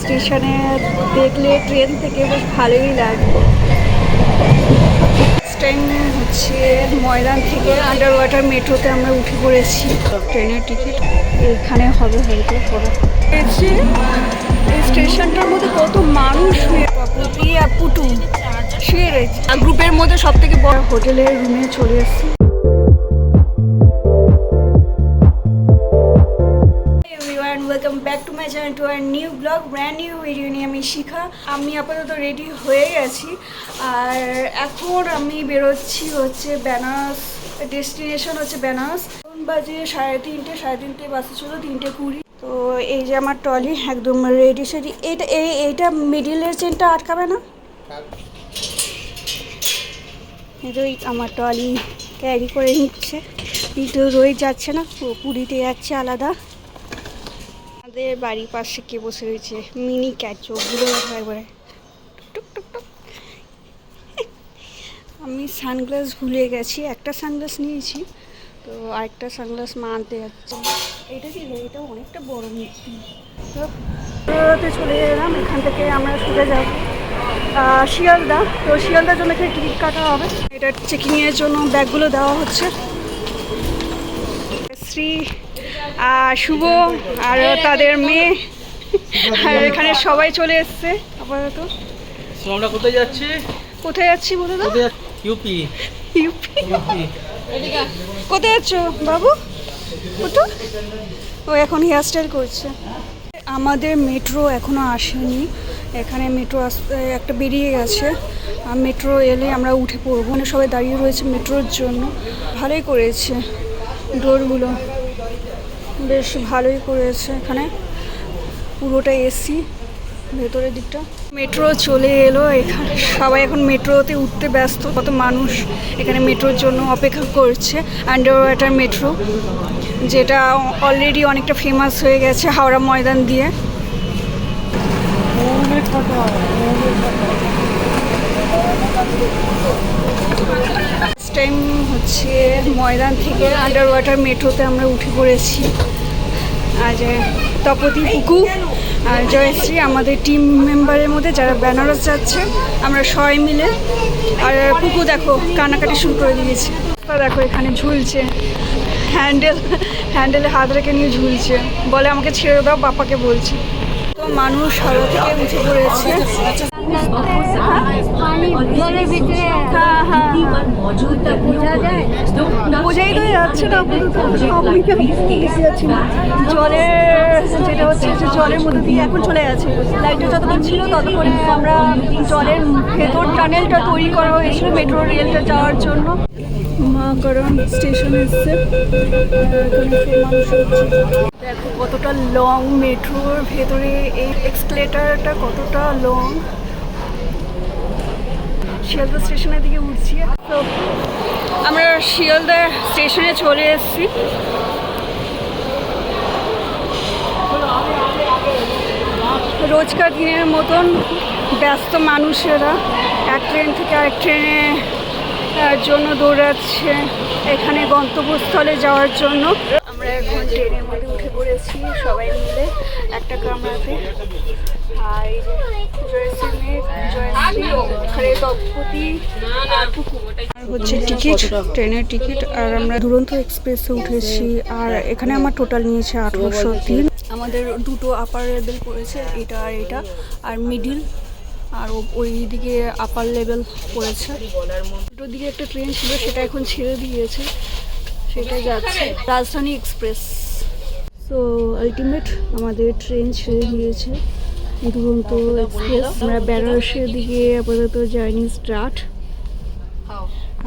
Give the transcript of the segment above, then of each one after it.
স্টেশনে দেখলে ট্রেন থেকে বেশ ভালোই লাগে। টাইম হচ্ছে ময়দান থেকে আন্ডার ওয়াটার মেট্রোতে আমরা উঠে পড়েছি। ট্রেনের টিকিট এখানে হবে হয়তো পড়া। এই স্টেশনটার মধ্যে কত মানুষ পুটু শুয়ে রয়েছে। গ্রুপের মধ্যে সব থেকে বড় হোটেলের রুমে চলে এসেছি। Welcome back to my channel to our new blog, brand new video নিয়ে আমি শিখা। আমি আপাতত রেডি হয়ে গেছি আর এখন আমি বেরোচ্ছি হচ্ছে বেনারস। ডেস্টিনেশন হচ্ছে বেনারস। এখন বাজে 3:30 বাসে ছিল 3:20। তো এই যে আমার ট্রলি একদম রেডি সেডি। এইটা মিডিলের চেনটা আটকাবে না? এটাই আমার ট্রলি ক্যারি করে নিচ্ছে, কিন্তু রোজ যাচ্ছে না, ও পুরীতে যাচ্ছে আলাদা। আমাদের বাড়ির পাশে কে বসে রয়েছে, মিনি ক্যাট, চোখগুলো একবারে টুক টুক টুক। আমি সানগ্লাস ভুলে গেছি, একটা সানগ্লাস নিয়েছি, তো আরেকটা সানগ্লাস মা আনতে যাচ্ছে। এটা কি, এটা অনেকটা বড় মিষ্টি। তো চলে এলাম, এখান থেকে আমরা সোজা যাব শিয়ালদা। তো শিয়ালদার জন্য এখানে টিকিট কাটা হবে। এটা চেকিংয়ের জন্য ব্যাগগুলো দেওয়া হচ্ছে। শ্রী শুভ আর তাদের মেয়ে আর এখানে সবাই চলে এসছে আপাতত। আমরা কোথায় যাচ্ছি? কোথায় যাচ্ছি বলো তো? ইউপি। কোথায় যাচ্ছ বাবু? ও এখন হেয়ার স্টাইল করছে। আমাদের মেট্রো এখনো আসেনি, এখানে মেট্রো একটা বেরিয়ে গেছে। মেট্রো এলে আমরা উঠে পড়বো। মানে সবাই দাঁড়িয়ে রয়েছে মেট্রোর জন্য। ভালোই করেছে, ডোরগুলো বেশ ভালোই করেছে। এখানে পুরোটা এসি, ভেতরের দিকটা। মেট্রো চলে এলো, এখানে সবাই এখন মেট্রোতে উঠতে ব্যস্ত। কত মানুষ এখানে মেট্রোর জন্য অপেক্ষা করছে। আন্ডার ওয়াটার মেট্রো, যেটা অলরেডি অনেকটা ফেমাস হয়ে গেছে হাওড়া ময়দান দিয়ে। টাইম হচ্ছে ময়দান থেকে আন্ডার ওয়াটার মেট্রোতে আমরা উঠে পড়েছি। আর তপতি, পুকু আর জয়শ্রী আমাদের টিম মেম্বারের মধ্যে যারা বেনারস যাচ্ছে, আমরা সবাই মিলে। আর পুকু দেখো কান্নাকাটি শুরু করে দিয়েছে। দেখো এখানে ঝুলছে, হ্যান্ডেলে হাত রেখে নিয়ে ঝুলছে, বলে আমাকে ছেড়ে দাও, বাপাকে বলছি। তো মানুষ হাওড়া থেকে উঠে পড়েছে। বোঝাই তো যাচ্ছে না, জলের যেটা হচ্ছে যে জলের মধ্যে দিয়ে এখন চলে গেছে। লাইটটা যতক্ষণ ছিল ততক্ষণে আমরা জলের ভেতর টানেলটা তৈরি করা হয়েছিল মেট্রো রেলটা যাওয়ার জন্য। কারণ স্টেশন এসছে, দেখো কতটা লং মেট্রোর ভেতরে এই এক্সকেলেটারটা কতটা লং। শিয়ালদা স্টেশনের দিকে উঠছি। তো আমরা শিয়ালদা স্টেশনে চলে এসেছি। রোজকার দিনের মতন ব্যস্ত মানুষেরা এক ট্রেন থেকে আরেক ট্রেনে জন্য দৌড়াচ্ছে এখানে গন্তব্যস্থলে যাওয়ার জন্য। আমরা এখন ট্রেনের মধ্যে উঠে পড়েছি সবাই মিলে একটা কামরাতে। আর এই হচ্ছে টিকিট, ট্রেনের টিকিট। আর আমরা দুরন্ত এক্সপ্রেসে উঠেছি। আর এখানে আমার টোটাল নিয়েছে 1803। আমাদের দুটো আপার লেভেল পড়েছে, এটা আর এটা, আর মিডিল আর ওই দিকে আপার লেভেল পড়েছে। দুটোর দিকে একটা ট্রেন ছিল, সেটা এখন ছেড়ে দিয়েছে, সেটা যাচ্ছে রাজধানী এক্সপ্রেস। সো আলটিমেট আমাদের ট্রেন ছেড়ে দিয়েছে দুরন্ত এক্সপ্রেস। আমরা বেনারসের দিকে আপাতত জার্নি স্টার্ট।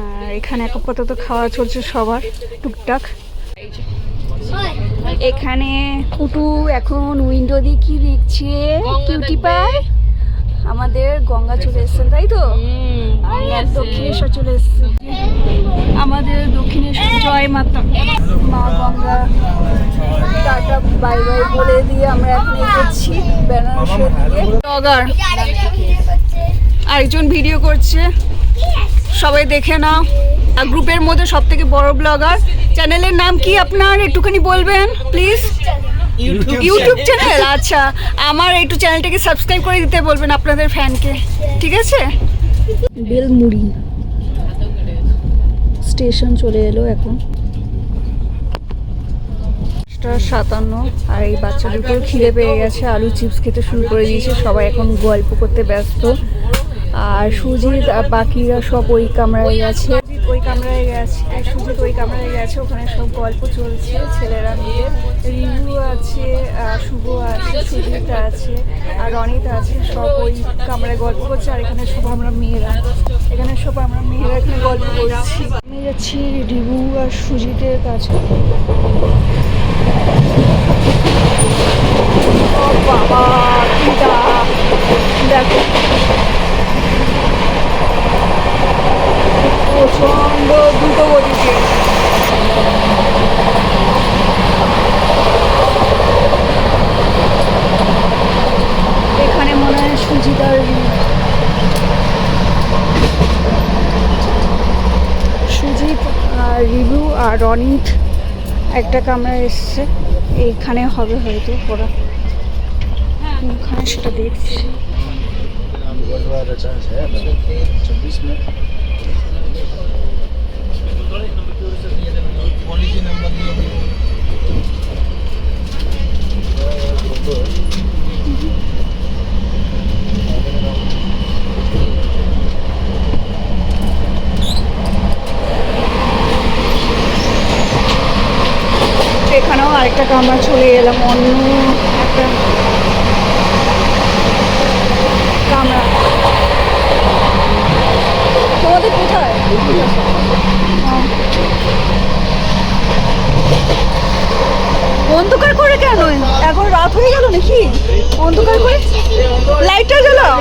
আর এখানে আপাতত খাওয়া চলছে সবার টুকটাক। এখানে কুটু এখন উইন্ডো দিয়ে কি দেখছে, কিউটি পায়। আমাদের গঙ্গা চলে এসছেন, তাই তো? আর দক্ষিণেশ্বর চলে এসছে, আমাদের দক্ষিণেশ্বর। জয় মাতা মা গঙ্গা, টাটা বাই বাই বলে দিয়ে আমরা এখন এগোচ্ছি বেনারসের দিকে। ব্লগার আরেকজন ভিডিও করছে, সবাই দেখে নাও। গ্রুপের মধ্যে সব থেকে বড় ব্লগার। চ্যানেলের নাম কি আপনার একটুখানি বলবেন প্লিজ? ইউটিউব চ্যানেল, আচ্ছা আমার একটু চ্যানেলটাকে সাবস্ক্রাইব করে দিতে বলবেন আপনাদের ফ্যানকে, ঠিক আছে? বেলমুড়ি স্টেশন চলে এলো এখন 57, আর এই বাচ্চা দুটো খিদে পেয়ে গেছে, আলু চিপস খেতে শুরু করে দিয়েছে, সবাই এখন গল্প করতে ব্যস্ত। আর সুজিত আর বাকিরা সব ওই কামরায় গেছে, সুজিত ওই কামরায় গেছে, ওখানে সব গল্প চলছে ছেলেরা মিলে। রিভু আছে, শুভ আছে, সুজিত আছে আর রনিতা আছে, সব ওই কামরায় গল্প করছে। আর এখানে সব আমরা মেয়েরা এখানে গল্প করছি। আমি যাচ্ছি রিভু আর সুজিতের কাছে। ও বাবা, দেখো প্রচন্ড দ্রুত গতিতে। এখানে মনে হয় সুজিত আর রিভু আর রনিত একটা কামরায় এসছে, এইখানে হবে হয়তো ওরা, ওখানে সেটা দেখছি। এখানেও আরেকটা কামরা চলে এলাম, অন্য একটা কামরা। তোমাদের কোথায়? অন্ধকার করে কেন? এখন রাত হয়ে গেল নাকি? অন্ধকার করে লাইটটা জ্বালাও।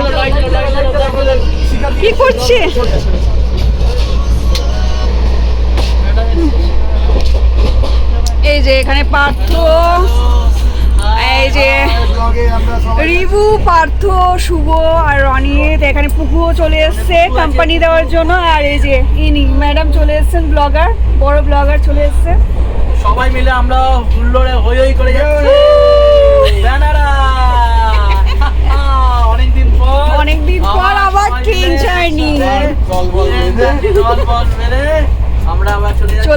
কি করছে? এই যে এখানে পার্থ, এই যে রিভু, পার্থ, শুভ আর রনিত, এখানে পুকুও চলে এসছে কোম্পানি দেওয়ার জন্য। আর এই যে ইনি ম্যাডাম চলে এসছেন, ব্লগার, বড় ব্লগার চলে এসছে। সবাই মিলে আমরা হুল্লোড়ে হই হই করে যাচ্ছি। অনেকদিন পর আবার ট্রেন জার্নি, আমরা আবার চলে যাচ্ছি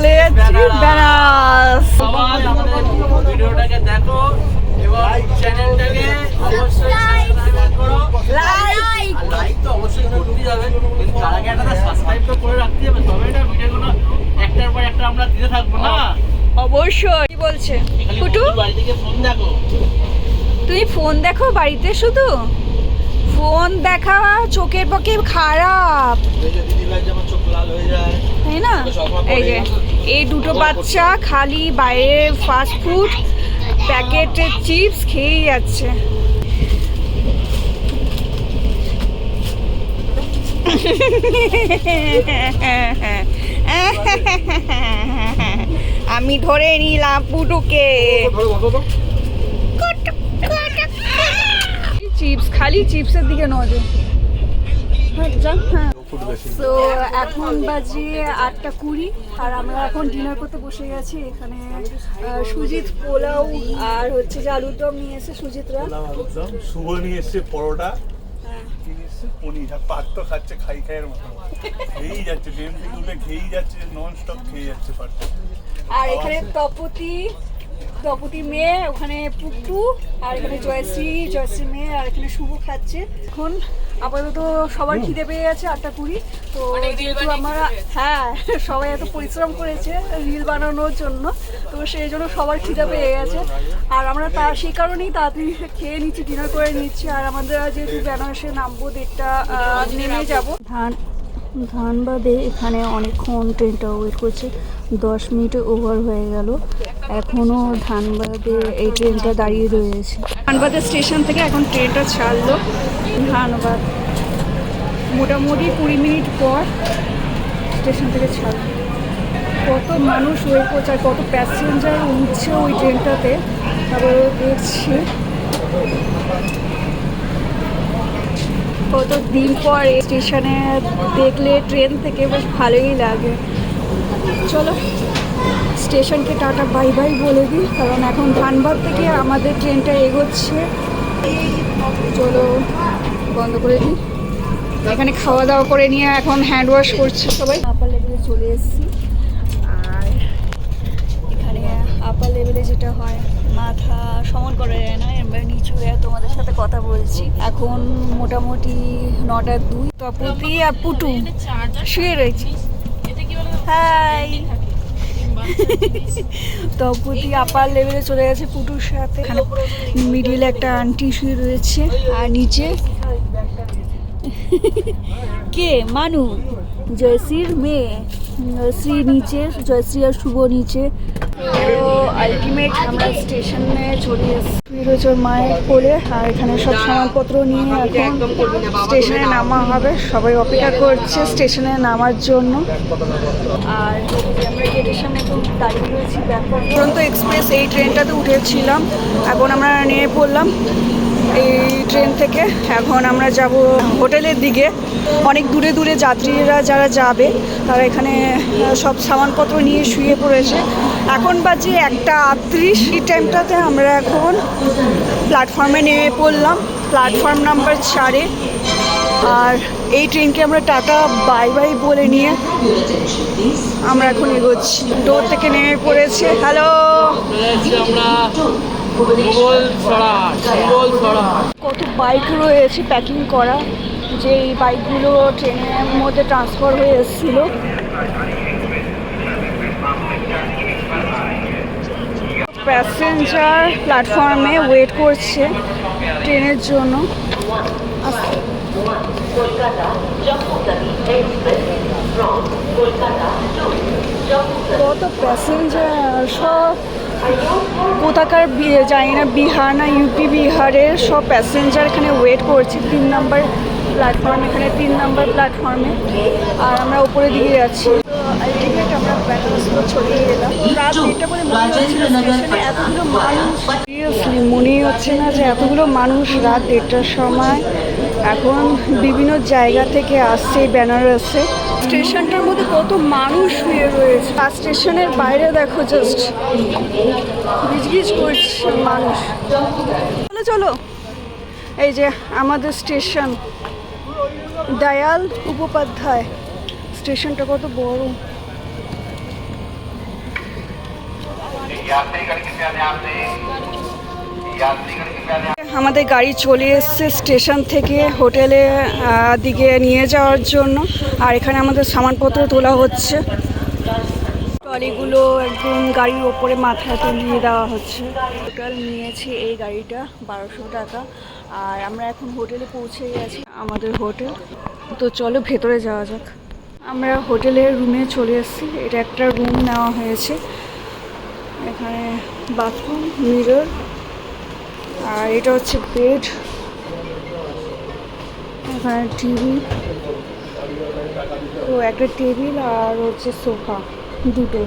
বেনারস। সবাই আমাদের ভিডিওটাকে দেখো এবং চ্যানেলটাকে অবশ্যই সাবস্ক্রাইব করো। লাইক তো অবশ্যই করতেই হবে, কিন্তু তার আগে একটা সাবস্ক্রাইব তো করে রাখতে হবে, তবে না ভিডিওগুলো একটার পর একটা আমরা দিতে থাকবো না। অবশ্যই। কি বলছে ফুটু? বাড়ি থেকে ফোন দেখো। তুমি ফোন দেখো বাড়িতে? শুধু ফোন দেখা চোখের পক্ষে খারাপ, তাই না? এই যে এই দুটো বাচ্চা খালি বাইরের ফাস্ট ফুড প্যাকেটের চিপস খেয়েই যাচ্ছে। আমি ধরে নিলাম পুটুকে। চিপস, খালি চিপসের দিকে নজর। তো এখন বাজে 8:20 আর আমরা এখন ডিনার করতে বসে গেছি। এখানে সুজিত পোলাও আর হচ্ছে যে আলুর দম নিয়ে এসে সুজিতরা, শুভ নিয়ে এসছে পরোটা, পনির, আর পার্থ খাচ্ছে খাই খাইয়ের মতো, খেয়েই যাচ্ছে, ডেম থেকে উঠে খেয়েই যাচ্ছে, নন স্টপ খেয়ে যাচ্ছে পার্থ। আর এখানে তপতি মেয়ে, ওখানে পুটু, আর এখানে জয়শ্রী মেয়ে, আর এখানে শুভ খাচ্ছে। এখন আপাতত সবার খিদে পেয়ে গেছে 8:20। তো যেহেতু আমরা সবাই এত পরিশ্রম করেছে রিল বানানোর জন্য, তো সেই জন্য সবার খিদে পেয়ে গেছে। আর আমরা সেই কারণেই তাড়াতাড়ি খেয়ে নিচ্ছি, ডিনার করে নিচ্ছি। আর আমাদের যেহেতু বেনারসে নামবো 1:30 নেমে যাব। ধানবাদে এখানে অনেকক্ষণ ট্রেনটা ওয়েট করছে, 10 মিনিট ওভার হয়ে গেল, এখনও ধানবাদে এই ট্রেনটা দাঁড়িয়ে রয়েছে। ধানবাদের স্টেশন থেকে এখন ট্রেনটা ছাড়লো ধানবাদ, মোটামুটি 20 মিনিট পর স্টেশন থেকে ছাড়লো। কত মানুষ ওয়েট করছে আর কত প্যাসেঞ্জার উঠছে ওই ট্রেনটাতে, তারপরে দেখছি কত দিন পর স্টেশনে দেখলে ট্রেন থেকে বেশ ভালোই লাগে। চলো স্টেশনকে টাটা বাই বাই বলে দিই, কারণ এখন ধানবাদ থেকে আমাদের ট্রেনটা এগোচ্ছে। চলো বন্ধ করে দিই। এখানে খাওয়া দাওয়া করে নিয়ে এখন হ্যান্ড ওয়াশ করছে সবাই। আপার লেভেলে চলে এসেছি, আর এখানে আপার লেভেলে যেটা হয় মাথা সমান করে যায় না, এবার নিচু হয়ে তোমাদের সাথে কথা বলছি। এখন মোটামুটি 9:02। তপতি আর পুটু শুয়ে রয়েছি। হাই, তপতি আপার লেভেলে চলে গেছে পুটুর সাথে। এখানে মিডিলে একটা আন্টি শুয়ে রয়েছে, আর নিচে কে মানু, জয়শ্রীর মেয়ে শ্রী নিচে, জয়শ্রী আর শুভ নিচে। তো আলটিমেট আমরা স্টেশনে চলে এসেছি রয়েছে ওর মায়ের কোলে, আর এখানে সব সামানপত্র নিয়ে এখন স্টেশনে নামা হবে। সবাই অপেক্ষা করছে স্টেশনে নামার জন্য। আর আমরা গেটের সামনে একটু দাঁড়িয়ে রয়েছি। দুরন্ত এক্সপ্রেস এই ট্রেনটাতে উঠেছিলাম, এখন আমরা নেমে পড়লাম এই ট্রেন থেকে। এখন আমরা যাব হোটেলের দিকে। অনেক দূরে দূরে যাত্রীরা যারা যাবে তারা এখানে সব সামানপত্র নিয়ে শুয়ে পড়েছে। এখন বাজে 1:38। এই টাইমটাতে আমরা এখন প্ল্যাটফর্মে নেমে পড়লাম, প্ল্যাটফর্ম নাম্বার 4-এ। আর এই ট্রেনকে আমরা টাটা বাই বাই বলে নিয়ে আমরা এখন এগোচ্ছি। ডোর থেকে নেমে পড়েছে। হ্যালো, কত বাইক রয়েছে প্যাকিং করা, যে এই বাইকগুলো ট্রেনের মধ্যে ট্রান্সফার হয়ে এসেছিল। প্যাসেঞ্জার প্ল্যাটফর্মে ওয়েট করছে ট্রেনের জন্য। কত প্যাসেঞ্জার, সব কোথাকার জানি না, বিহার না ইউপি, বিহারের সব প্যাসেঞ্জার এখানে ওয়েট করছে 3 নম্বর প্ল্যাটফর্মে। এখানে 3 নম্বর প্ল্যাটফর্মে, আর আমরা উপরে দিকে যাচ্ছি। তো আলটিমেট আমরা বেনারসপুর চলে এলাম। রাত 1টা বলে মনে হচ্ছে স্টেশনে এতগুলো মানুষ, সিরিয়াসলি মনেই হচ্ছে না যে এতগুলো মানুষ রাত 1টার সময় এখন বিভিন্ন জায়গা থেকে আসছে বেনারসে। স্টেশনটার মধ্যে কত মানুষ শুয়ে রয়েছে, আর স্টেশনের বাইরে দেখো জাস্ট গিজগিজ করছে মানুষ। চলো চলো, এই যে আমাদের স্টেশন দয়াল উপাধ্যায়। স্টেশনটা কত বড়। আমাদের গাড়ি চলে এসছে স্টেশন থেকে হোটেলে দিকে নিয়ে যাওয়ার জন্য। আর এখানে আমাদের সামানপত্র তোলা হচ্ছে। ট্রলিগুলো একদম গাড়ির ওপরে মাথায় তুলিয়ে দেওয়া হচ্ছে। টোটাল নিয়েছি এই গাড়িটা 1200 টাকা। আর আমরা এখন হোটেলে পৌঁছে গেছি, আমাদের হোটেল। তো চলো ভেতরে যাওয়া যাক। আমরা হোটেলের রুমে চলে এসেছি। এটা একটা রুম নেওয়া হয়েছে, এখানে বাথরুম, মিরর, আর এটা হচ্ছে বেড, এখানে টিভি, তো একটা টেবিল আর হচ্ছে সোফা দুটো।